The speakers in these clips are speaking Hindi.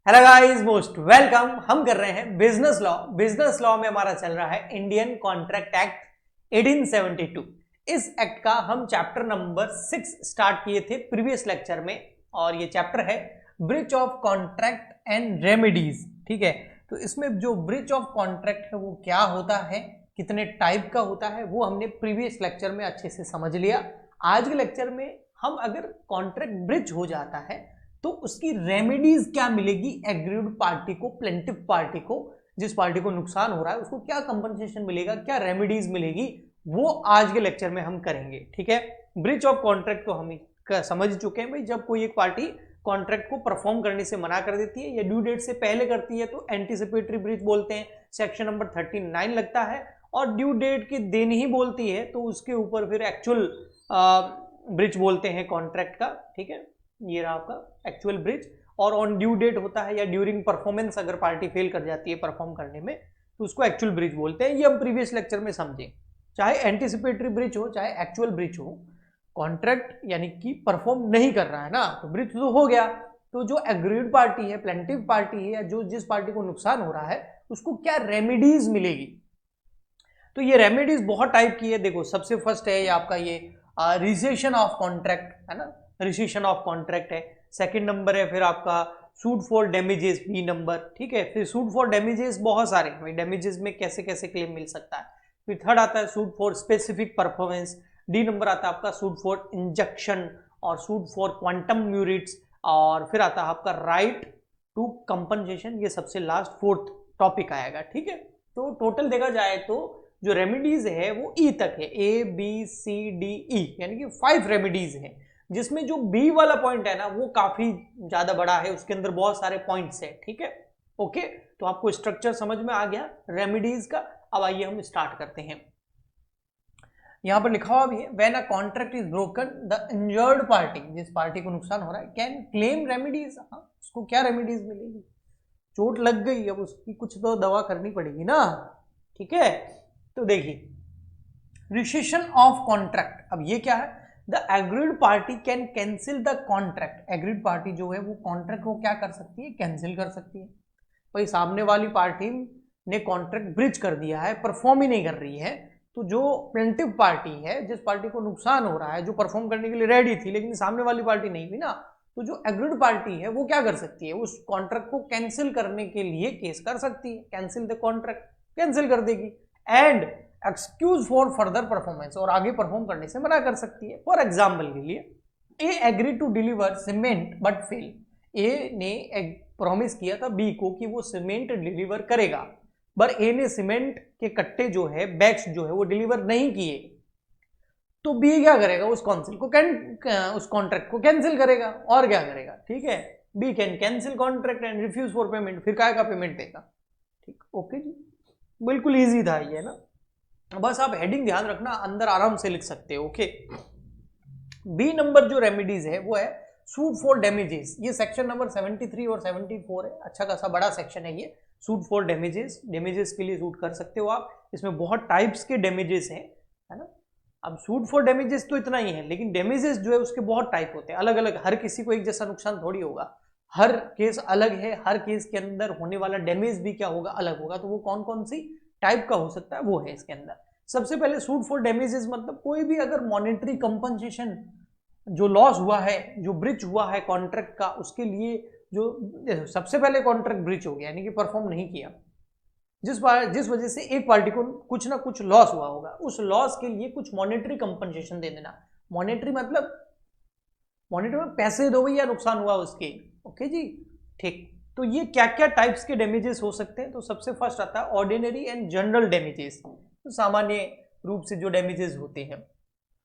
Hello guys, most welcome. हम कर रहे हैं बिजनेस लॉ में हमारा चल रहा है इंडियन कॉन्ट्रैक्ट एक्ट 1872। इस एक्ट का हम चैप्टर नंबर 6 स्टार्ट किए थे प्रीवियस लेक्चर में, और ये चैप्टर है breach of contract and remedies. ठीक है, तो इसमें जो ब्रीच ऑफ कॉन्ट्रैक्ट है वो क्या होता है, कितने टाइप का होता है, वो हमने प्रीवियस लेक्चर में अच्छे से समझ लिया। आज के लेक्चर में हम अगर कॉन्ट्रैक्ट ब्रीच हो जाता है तो उसकी रेमेडीज क्या मिलेगी एग्रीड पार्टी को, प्लेंटिव पार्टी को, जिस पार्टी को नुकसान हो रहा है उसको क्या कंपनसेशन मिलेगा, क्या रेमेडीज मिलेगी, वो आज के लेक्चर में हम करेंगे। ठीक है, ब्रीच ऑफ कॉन्ट्रैक्ट तो हम समझ चुके हैं भाई, जब कोई एक पार्टी कॉन्ट्रैक्ट को परफॉर्म करने से मना कर देती है या ड्यू डेट से पहले करती है तो एंटीसिपेटरी ब्रीच बोलते हैं, सेक्शन नंबर 39 लगता है। और ड्यू डेट के दिन ही बोलती है तो उसके ऊपर फिर एक्चुअल ब्रीच बोलते हैं कॉन्ट्रैक्ट का। ठीक है, ये रहा आपका एक्चुअल ब्रीच। और ऑन ड्यू डेट होता है या ड्यूरिंग परफॉर्मेंस अगर पार्टी फेल कर जाती है परफॉर्म करने में तो उसको एक्चुअल ब्रीच बोलते हैं। ये हम प्रीवियस लेक्चर में समझे। चाहे एंटीसिपेटरी ब्रीच हो चाहे एक्चुअल ब्रीच हो, कॉन्ट्रैक्ट यानी कि परफॉर्म नहीं कर रहा है ना, तो ब्रीच तो हो गया। तो जो एग्रीड पार्टी है, प्लेंटिव पार्टी है, या जो जिस पार्टी को नुकसान हो रहा है उसको क्या रेमेडीज मिलेगी। तो ये रेमेडीज बहुत टाइप की है। देखो, सबसे फर्स्ट है ये आपका ये रिसेशन ऑफ कॉन्ट्रैक्ट है ना, रिसेशन ऑफ कॉन्ट्रैक्ट है। सेकंड नंबर है फिर आपका suit for damages, B number. ठीक है, फिर सूट फॉर डैमेजेस बहुत सारे, भाई डैमेजेस में कैसे कैसे क्लेम मिल सकता है। फिर थर्ड आता है suit for specific performance, D number आता है आपका सूट फॉर इंजेक्शन और सूट फॉर क्वांटम म्यूरिट्स, और फिर आता है आपका राइट टू कंपनसेशन। ये सबसे लास्ट फोर्थ टॉपिक आएगा। ठीक है, तो टोटल देखा जाए तो जो रेमेडीज है वो ई तक है, A B C D E, यानी कि 5 रेमेडीज है, जिसमें जो बी वाला पॉइंट है ना वो काफी ज्यादा बड़ा है, उसके अंदर बहुत सारे पॉइंट्स है। ठीक है, ओके, तो आपको स्ट्रक्चर समझ में आ गया रेमेडीज का। अब आइए हम स्टार्ट करते हैं। यहां पर लिखा हुआ भी है, when a contract is broken the injured party, जिस पार्टी को नुकसान हो रहा है, कैन क्लेम रेमेडीज। हाँ, उसको क्या रेमेडीज मिलेगी, चोट लग गई, अब उसकी कुछ तो दवा करनी पड़ेगी ना। ठीक है, तो देखिए रिसेशन ऑफ कॉन्ट्रैक्ट, अब ये क्या है, the agreed party can cancel the contract. Agreed party जो है वो कॉन्ट्रैक्ट को क्या कर सकती है, कैंसिल कर सकती है। भाई सामने वाली पार्टी ने कॉन्ट्रैक्ट ब्रीच कर दिया है, परफॉर्म ही नहीं कर रही है, तो जो प्लेंटिव पार्टी है, जिस पार्टी को नुकसान हो रहा है, जो परफॉर्म करने के लिए रेडी थी लेकिन सामने वाली पार्टी नहीं हुई ना, तो जो एग्रीड पार्टी है वो क्या कर सकती है, उस कॉन्ट्रैक्ट को कैंसिल करने के लिए केस कर सकती है, कैंसिल द कॉन्ट्रैक्ट, कैंसिल कर देगी। And excuse for further performance, और आगे परफॉर्म करने से मना कर सकती है। फॉर एग्जाम्पल के लिए A agree to deliver cement but fail, A ने प्रॉमिस किया था बी को कि वो सीमेंट डिलीवर करेगा, पर ए ने सीमेंट के कट्टे जो है, बैग्स जो है वो डिलीवर नहीं किए, तो बी क्या करेगा, उस कॉन्ट्रैक्ट को कैंसिल करेगा। और क्या करेगा, ठीक है, B can cancel contract and refuse for payment, फिर काय का पेमेंट देगा। ठीक, ओके जी, बिल्कुल इजी था ये ना, बस आप हेडिंग ध्यान रखना, अंदर आराम से लिख सकते हो। ओके, बी नंबर जो रेमेडीज है वो है सूट फॉर डैमेजेस। ये सेक्शन नंबर 73 और 74 है, अच्छा खासा बड़ा सेक्शन है ये। सूट फॉर डैमेजेस, डैमेजेस के लिए सूट कर सकते हो आप, इसमें बहुत टाइप्स के डैमेजेस हैं, है ना। अब सूट फॉर डैमेजेस तो इतना ही है, लेकिन डैमेजेस जो है उसके बहुत टाइप होते हैं, अलग अलग, हर किसी को एक जैसा नुकसान थोड़ी होगा, हर केस अलग है, हर केस के अंदर होने वाला डैमेज भी क्या होगा, अलग होगा। तो वो कौन कौन सी टाइप का हो सकता है वो है इसके अंदर। सबसे पहले सूट फॉर डैमेजेस मतलब कोई भी अगर मॉनेटरी कंपनसेशन, जो लॉस हुआ है, जो ब्रीच हुआ है कॉन्ट्रैक्ट का, उसके लिए जो सबसे पहले कॉन्ट्रैक्ट ब्रीच हो गया यानी कि परफॉर्म नहीं किया, जिस वजह से एक पार्टी को कुछ ना कुछ लॉस हुआ होगा, उस लॉस के लिए कुछ मॉनेटरी कंपनसेशन दे देना। मॉनेटरी मतलब मॉनेटरी में पैसे दो या नुकसान हुआ उसके। ओके जी, ठीक। तो ये क्या क्या टाइप्स के डैमेजेस हो सकते हैं, तो सबसे फर्स्ट आता है ऑर्डिनरी एंड जनरल डैमेजेस, तो सामान्य रूप से जो डैमेजेस होते हैं।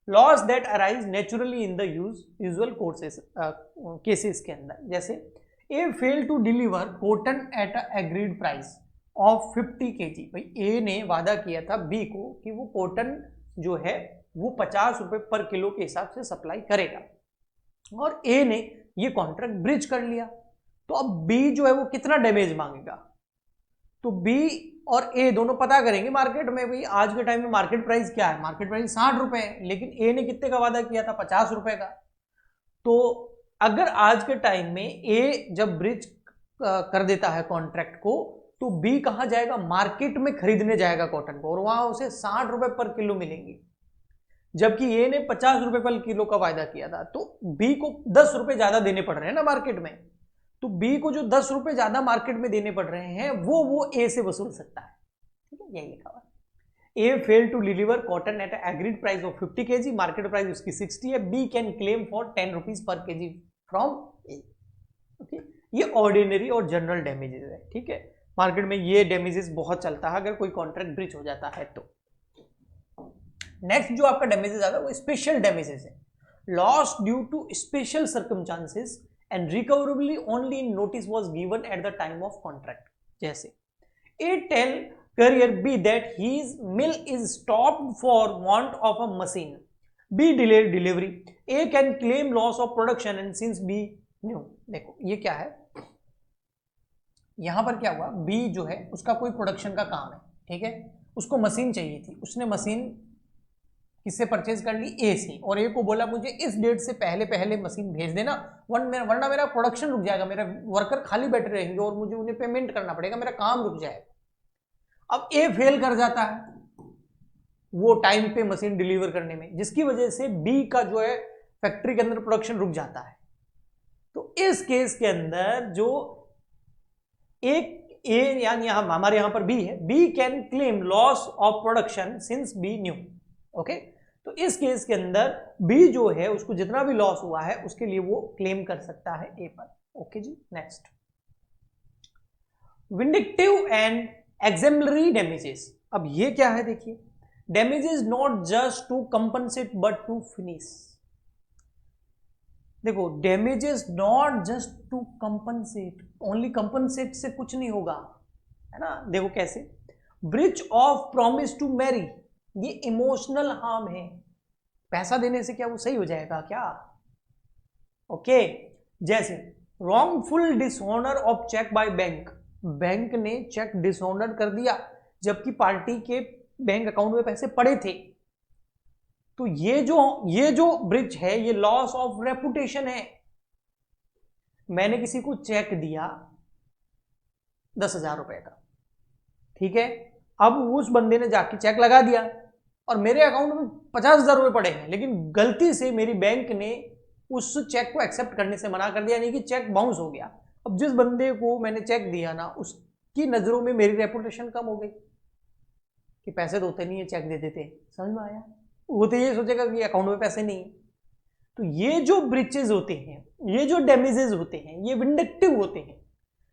Loss that arise naturally in the usual courses, cases के अंदर, जैसे A fail to deliver cotton at a agreed price of 50 kg। भाई ए ने वादा किया था बी को कि वो कॉटन जो है वो 50 रुपए पर किलो के हिसाब से सप्लाई करेगा, और ए ने ये कॉन्ट्रैक्ट ब्रीच कर लिया, तो अब बी जो है वो कितना डैमेज मांगेगा। तो बी और ए दोनों पता करेंगे मार्केट में, भाई आज के टाइम में मार्केट प्राइस क्या है, मार्केट प्राइस 60 रुपए है, लेकिन ए ने कितने का वादा किया था, 50 रुपए का। तो अगर आज के टाइम में ए जब ब्रिज कर देता है कॉन्ट्रैक्ट को, तो बी कहां जाएगा, मार्केट में खरीदने जाएगा कॉटन को, और वहां उसे 60 रुपए पर किलो मिलेंगे, जबकि ए ने 50 रुपए पर किलो का वायदा किया था। तो बी को 10 रुपए ज्यादा देने पड़ रहे हैं ना मार्केट में, तो बी को जो 10 रुपए ज्यादा मार्केट में देने पड़ रहे हैं वो ए से वसूल सकता है। ठीक है, यही लिखा हुआ। A fail to deliver cotton at agreed price of 50 kg, market price उसकी 60 है, B can claim for 10 rupees पर केजी फ्रॉम ए। ओके, ये ऑर्डिनरी और जनरल डैमेजेस है। ठीक है, मार्केट में ये डैमेजेस बहुत चलता है अगर कोई कॉन्ट्रैक्ट ब्रीच हो जाता है तो। नेक्स्ट जो आपका डैमेजेस आता है वो स्पेशल डैमेजेस है, loss due to special circumstances and recoverably only in notice was given at the time of contract. जैसे A tell courier B that his mill is stopped for want of a machine, B delayed delivery, A can claim loss of production and since B knew। देखो ये क्या है, यहां पर क्या हुआ, B जो है उसका कोई प्रोडक्शन का काम है, ठीक है, उसको मशीन चाहिए थी, उसने मशीन किससे परचेज कर ली, ए से, और ए को बोला मुझे इस डेट से पहले पहले मशीन भेज देना वरना मेरा प्रोडक्शन रुक जाएगा, मेरा वर्कर खाली बैठे रहेंगे और मुझे उन्हें पेमेंट करना पड़ेगा, मेरा काम रुक जाएगा। अब ए फेल कर जाता है वो टाइम पे मशीन डिलीवर करने में, जिसकी वजह से बी का जो है फैक्ट्री के अंदर प्रोडक्शन रुक जाता है। तो इस केस के अंदर जो एक ए यानी हमारे यहां पर बी है, B can claim loss of production since B knew. Okay, तो इस केस के अंदर बी जो है उसको जितना भी लॉस हुआ है उसके लिए वो क्लेम कर सकता है ए पर। ओके जी, next vindictive and exemplary damages. अब ये क्या है, देखिए, damages not just to compensate but to finish. देखो, damages not just to compensate, only compensate से कुछ नहीं होगा, है ना। देखो कैसे, breach of promise to marry, ये इमोशनल हार्म है, पैसा देने से क्या वो सही हो जाएगा क्या। ओके, जैसे wrongful dishonour of cheque by bank, bank ने चेक डिसऑनर कर दिया जबकि पार्टी के बैंक अकाउंट में पैसे पड़े थे, तो ये जो ब्रिज है ये लॉस ऑफ रेपुटेशन है। मैंने किसी को चेक दिया 10,000 रुपए का, ठीक है, अब उस बंदे ने जाके चेक लगा दिया और मेरे अकाउंट में 50,000 रुपए पड़े हैं, लेकिन गलती से मेरी बैंक ने उस चेक को एक्सेप्ट करने से मना कर दिया, यानी कि चेक बाउंस हो गया। अब जिस बंदे को मैंने चेक दिया ना, उसकी नजरों में मेरी रेपुटेशन कम हो गई कि पैसे तो होते नहीं है, चेक दे देते। समझ में आया, वो तो ये सोचेगा कि अकाउंट में पैसे नहीं है। तो ये जो ब्रीचेज होते हैं, ये जो डैमेजेस होते हैं, ये विंडिक्टिव होते हैं,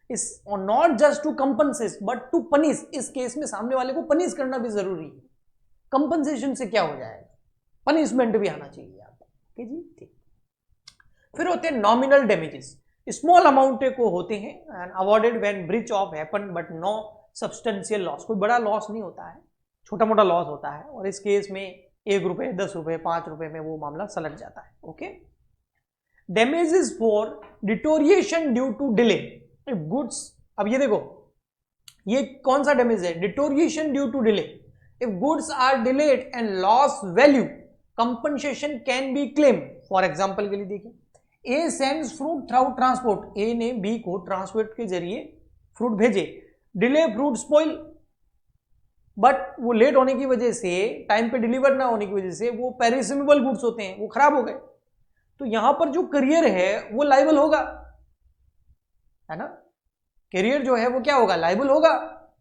is not just to compensate but to punish. इस केस में सामने वाले को पनिश करना भी जरूरी है। कंपनसेशन से क्या हो जाएगा, पनिशमेंट भी आना चाहिए आपको। ठीक जी, ठीक। फिर होते हैं नॉमिनल डैमेजेस, स्मॉल अमाउंट को होते हैं and awarded when breach of happen but no substantial loss. कोई बड़ा लॉस नहीं होता है, छोटा मोटा लॉस होता है, और इस केस में 1 रुपए, 10 रुपए, 5 रुपए में वो मामला सलट जाता है। Okay, damages for deterioration due to delay goods. अब ये देखो, ये कौन सा डैमेज है, deterioration due to delay. If goods are delayed and loss value, compensation can be claim. For example के लिए देखिए, A sends fruit through transport, A ने बी को ट्रांसपोर्ट के जरिए फ्रूट भेजे, डिले फ्रूट स्पॉइल, बट वो लेट होने की वजह से, टाइम पे डिलीवर ना होने की वजह से वो पेरिसेबल गुड्स होते हैं, वो खराब हो गए। तो यहां पर जो करियर है वो लाइबल होगा, है ना। करियर जो है वो क्या होगा, लाइबल होगा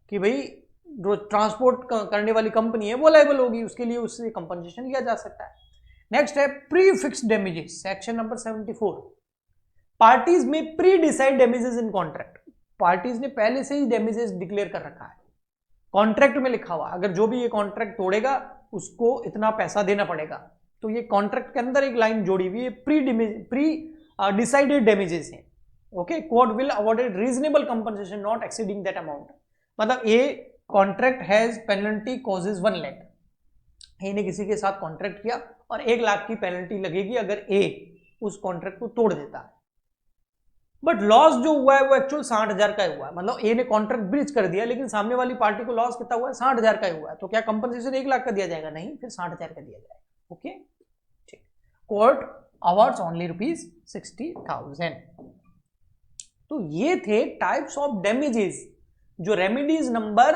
कि भाई जो ट्रांसपोर्ट करने वाली कंपनी है वो लाइबल होगी, उसके लिए उससे कंपनसेशन लिया जा सकता है। नेक्स्ट है pre fixed damages, section number 74। Parties में pre decide damages in contract, parties ने पहले से ही डैमेजेस डिक्लेयर कर रखा है, कॉन्ट्रैक्ट में लिखा हुआ, अगर जो भी ये कॉन्ट्रैक्ट तोड़ेगा उसको इतना पैसा देना पड़ेगा। तो ये कॉन्ट्रैक्ट के अंदर एक लाइन जोड़ी हुई है, प्री डिसाइडेड डैमेजेस है। Okay, court will awarded reasonable compensation not exceeding that amount. मतलब A contract has penalty clauses 1 lakh, A ने किसी के साथ कॉन्ट्रैक्ट किया और 1 लाख की पेनल्टी लगेगी अगर ए उस कॉन्ट्रैक्ट को तोड़ देता है। बट लॉस जो हुआ है वो एक्चुअल 60,000 का हुआ है, मतलब ए ने कॉन्ट्रैक्ट ब्रीच कर दिया लेकिन सामने वाली पार्टी को लॉस कितना हुआ है, 60,000 का हुआ है। तो क्या कंपनसेशन 1 लाख का दिया जाएगा, नहीं, फिर 60,000 का दिया जाएगा। ओके, ठीक। Court awards only ₹60,000। तो ये थे टाइप्स ऑफ डैमेजेस जो रेमेडीज नंबर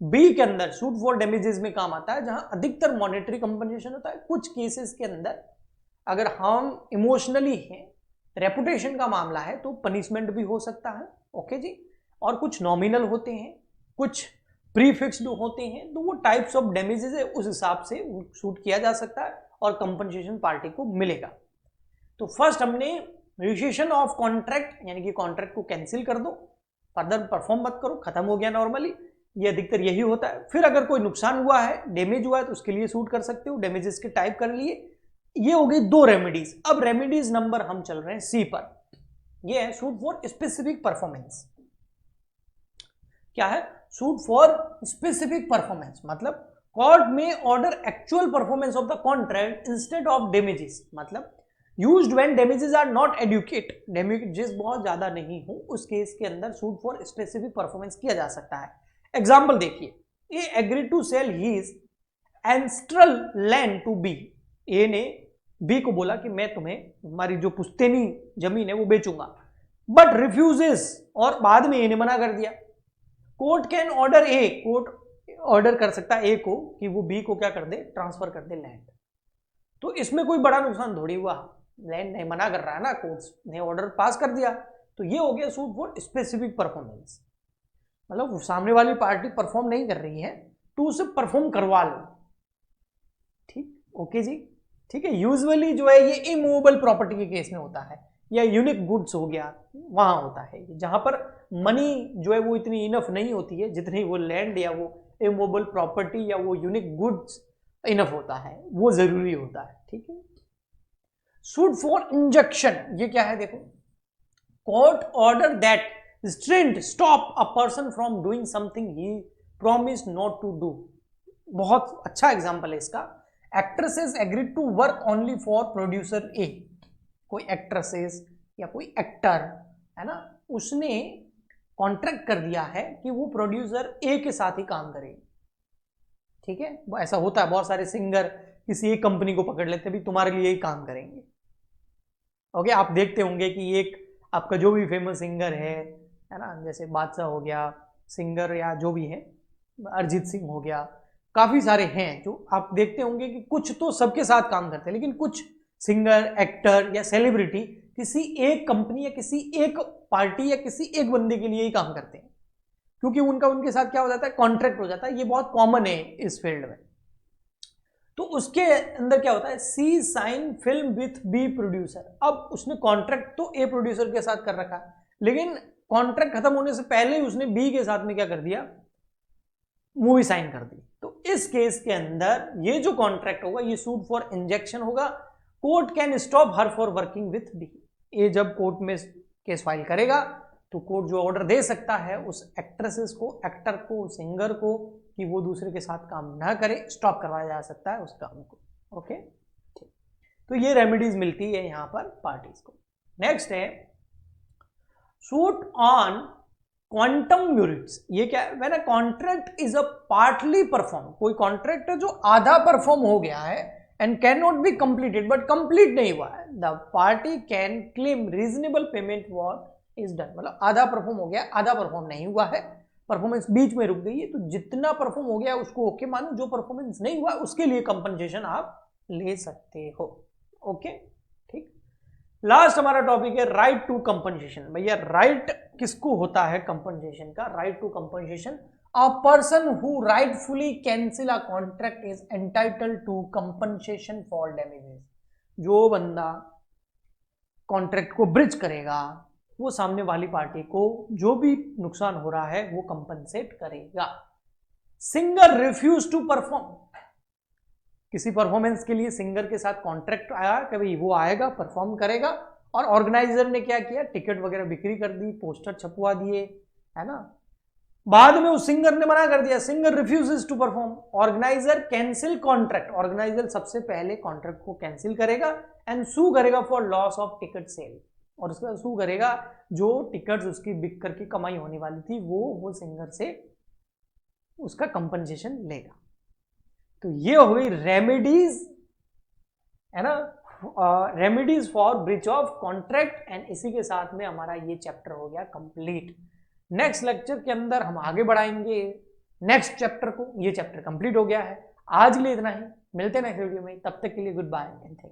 बी के अंदर सूट फॉर डैमेजेस में काम आता है, जहां अधिकतर मॉनेटरी कंपनसेशन होता है। कुछ केसेस के अंदर अगर हम इमोशनली हैं, रेपुटेशन का मामला है, तो पनिशमेंट भी हो सकता है। ओके जी। और कुछ नॉमिनल होते हैं, कुछ प्रीफिक्स्ड होते हैं, तो वो टाइप्स ऑफ डैमेजेस है, उस हिसाब से शूट किया जा सकता है और कंपनसेशन पार्टी को मिलेगा। तो फर्स्ट हमने रिसेशन ऑफ कॉन्ट्रैक्ट, यानी कि कॉन्ट्रैक्ट को कैंसिल कर दो, फर्दर परफॉर्म मत करो, खत्म हो गया नॉर्मली, ये अधिकतर यही होता है। फिर अगर कोई नुकसान हुआ है, डैमेज हुआ है, तो उसके लिए सूट कर सकते हो। डैमेजेस के टाइप कर लिए। ये हो गई 2 रेमेडीज। अब रेमेडीज नंबर हम चल रहे हैं सी पर। ये है सूट फॉर स्पेसिफिक परफॉर्मेंस। क्या है? सूट फॉर स्पेसिफिक परफॉर्मेंस मतलब कोर्ट में order actual performance of the contract instead of damages. मतलब used when damages are not adequate, damages बहुत ज्यादा नहीं हो, उस केस के अंदर सूट फॉर स्पेसिफिक परफॉर्मेंस किया जा सकता है। एग्जाम्पल देखिए, A agree to sell his ancestral land to B. A ने बी को बोला कि मैं तुम्हें हमारी जो पुश्तैनी जमीन है वो बेचूंगा, बट रिफ्यूजेस, और बाद में ए ने मना कर दिया। Court can order A, court order कर सकता है ए को कि वो बी को क्या कर दे, ट्रांसफर कर दे लैंड। तो इसमें कोई बड़ा नुकसान थोड़ी हुआ, लैंड नहीं मना कर रहा है ना, कोर्ट ने ऑर्डर पास कर दिया। तो ये हो गया सूट फॉर स्पेसिफिक परफॉर्मेंस। मतलब सामने वाली पार्टी परफॉर्म नहीं कर रही है तो उसे परफॉर्म करवा लो। ठीक, ओके जी, ठीक है। यूजुअली जो है ये इमूवेबल प्रॉपर्टी के केस में होता है, या यूनिक गुड्स हो गया, वहां होता है, जहां पर मनी जो है वो इतनी इनफ नहीं होती है जितनी वो लैंड या वो इमूवेबल प्रॉपर्टी या वो यूनिक गुड्स इनफ होता है, वो जरूरी होता है। ठीक है। सूट फॉर इंजंक्शन, ये क्या है देखो, court order that restraint stop a person from doing something he promised not to do। बहुत अच्छा एग्जांपल है इसका। Actresses agreed to work only for producer A. कोई एक्ट्रेसेस या कोई एक्टर है ना, उसने कॉन्ट्रैक्ट कर दिया है कि वो प्रोड्यूसर ए के साथ ही काम करेगी। ठीक है, ऐसा होता है, बहुत सारे सिंगर किसी एक कंपनी को पकड़ लेते हैं, भी तुम्हारे लिए ही काम करेंगे। ओके, आप देखते होंगे कि एक आपका जो भी फेमस सिंगर है ना, जैसे बादशाह हो गया सिंगर, या जो भी है, अरिजीत सिंह हो गया, काफी सारे हैं जो आप देखते होंगे कि कुछ तो सबके साथ काम करते हैं, लेकिन कुछ सिंगर, एक्टर या सेलिब्रिटी किसी एक कंपनी या किसी एक पार्टी या किसी एक बंदे के लिए ही काम करते हैं, क्योंकि उनके साथ क्या हो जाता है, कॉन्ट्रैक्ट हो जाता है। ये बहुत कॉमन है इस फील्ड में। तो उसके अंदर क्या होता है, C sign film with B producer. अब उसने कॉन्ट्रैक्ट तो ए प्रोड्यूसर के साथ कर रखा है, लेकिन कॉन्ट्रैक्ट खत्म होने से पहले ही उसने बी के साथ में क्या कर दिया, मूवी साइन कर दी। तो इस केस के अंदर ये जो कॉन्ट्रैक्ट होगा ये सूट फॉर इंजेक्शन होगा। Court can stop her for working with B. ये जब कोर्ट में केस फाइल करेगा तो कोर्ट जो ऑर्डर दे सकता है उस एक्ट्रेसेस को, एक्टर को, सिंगर को कि वो दूसरे के साथ काम ना करे, स्टॉप करवाया जा सकता है उस काम को। ओके, ठीक। तो ये रेमेडीज मिलती है यहां पर पार्टीज को। नेक्स्ट है सूट ऑन क्वांटम म्यूरिट्स। ये क्या है, when a contract is a partly perform. कोई कॉन्ट्रैक्ट है जो आधा परफॉर्म हो गया है and can not be completed, but complete नहीं हुआ है, the party can claim reasonable payment what is done. मतलब आधा परफॉर्म हो गया, आधा परफॉर्म नहीं हुआ है, परफॉर्मेंस बीच में रुक गई है, तो जितना परफॉर्म हो गया उसको ओके मानो, जो परफॉर्मेंस नहीं हुआ उसके लिए कंपनसेशन आप ले सकते हो। ओके, ठीक। लास्ट हमारा टॉपिक है राइट टू कंपनसेशन। भैया राइट किसको होता है कंपनसेशन का? Right to compensation, a person who rightfully cancel a contract is entitled to compensation for damages. जो बंदा कॉन्ट्रैक्ट को ब्रिज करेगा वो सामने वाली पार्टी को जो भी नुकसान हो रहा है वो कंपनसेट करेगा। Singer refuse to perform. किसी परफॉर्मेंस के लिए सिंगर के साथ कॉन्ट्रैक्ट आया कि भाई वो आएगा, परफॉर्म करेगा, और ऑर्गेनाइजर ने क्या किया, टिकट वगैरह बिक्री कर दी, पोस्टर छपवा दिए, है ना, बाद में उस सिंगर ने मना कर दिया, singer refuses to perform, organiser cancel contract. Organiser सबसे पहले कॉन्ट्रैक्ट को कैंसिल करेगा एंड सू करेगा for loss of ticket sale, और उसके बाद सू करेगा जो टिकट्स उसकी बिक करके कमाई होने वाली थी वो सिंगर से उसका कंपनसेशन लेगा। तो ये हो गई रेमेडीज, है ना, remedies for breach of contract, and इसी के साथ में हमारा ये चैप्टर हो गया कंप्लीट। नेक्स्ट लेक्चर के अंदर हम आगे बढ़ाएंगे नेक्स्ट चैप्टर को। ये चैप्टर कंप्लीट हो गया है। आज के लिए इतना ही, मिलते हैं नेक्स्ट वीडियो में, तब तक के लिए goodbye and thank you.